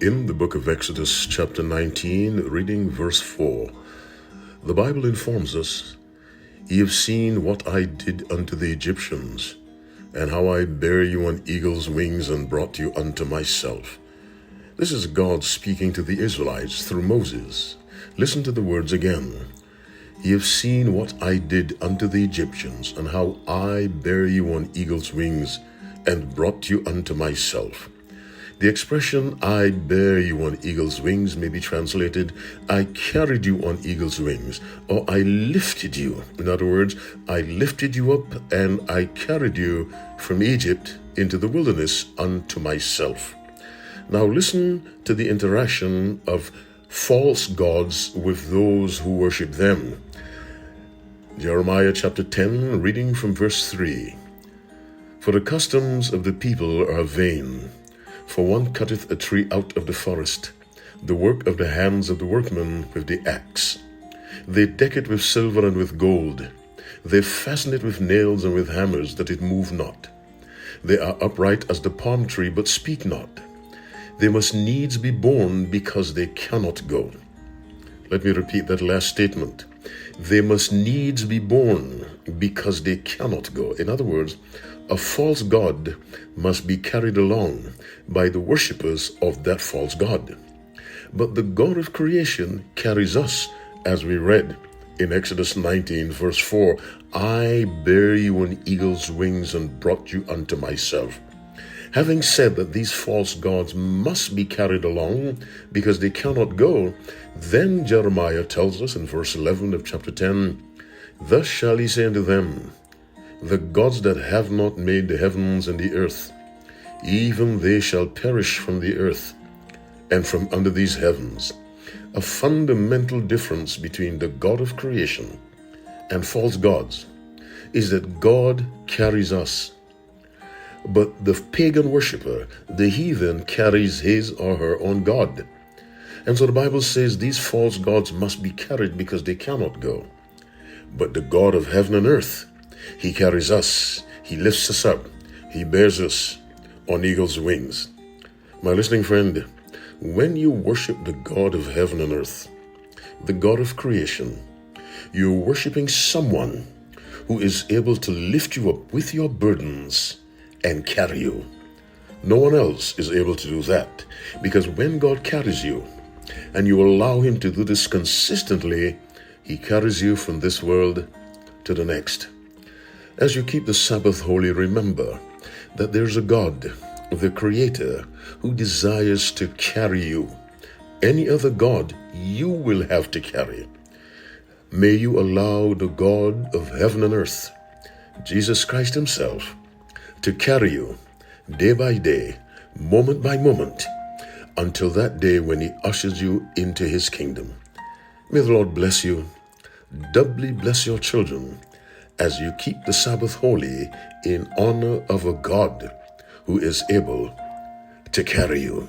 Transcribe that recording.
In the book of Exodus, chapter 19, reading verse 4, the Bible informs us, "Ye have seen what I did unto the Egyptians, and how I bare you on eagle's wings and brought you unto myself." This is God speaking to the Israelites through Moses. Listen to the words again. "Ye have seen what I did unto the Egyptians, and how I bare you on eagle's wings and brought you unto myself." The expression, "I bear you on eagle's wings," may be translated, "I carried you on eagle's wings," or "I lifted you." In other words, I lifted you up and I carried you from Egypt into the wilderness unto myself. Now listen to the interaction of false gods with those who worship them. Jeremiah chapter 10, reading from verse 3. "For the customs of the people are vain. For one cutteth a tree out of the forest, the work of the hands of the workman with the axe. They deck it with silver and with gold. They fasten it with nails and with hammers, that it move not. They are upright as the palm tree, but speak not. They must needs be borne, because they cannot go." Let me repeat that last statement. They must needs be borne, because they cannot go. In other words, a false god must be carried along by the worshippers of that false god. But the God of creation carries us, as we read in Exodus 19, verse 4, "I bare you on eagle's wings and brought you unto myself." Having said that these false gods must be carried along because they cannot go, then Jeremiah tells us in verse 11 of chapter 10, "Thus shall he say unto them, the gods that have not made the heavens and the earth, even they shall perish from the earth and from under these heavens." A fundamental difference between the God of creation and false gods is that God carries us, but the pagan worshiper, the heathen, carries his or her own God. And so the Bible says these false gods must be carried because they cannot go. But the God of heaven and earth, he carries us, he lifts us up, he bears us on eagle's wings. My listening friend, when you worship the God of heaven and earth, the God of creation, you're worshiping someone who is able to lift you up with your burdens and carry you. No one else is able to do that, because when God carries you and you allow him to do this consistently, he carries you from this world to the next. As you keep the Sabbath holy, remember that there's a God, the Creator, who desires to carry you. Any other God you will have to carry. May you allow the God of heaven and earth, Jesus Christ himself, to carry you day by day, moment by moment, until that day when he ushers you into his kingdom. May the Lord bless you, doubly bless your children, as you keep the Sabbath holy in honor of a God who is able to carry you.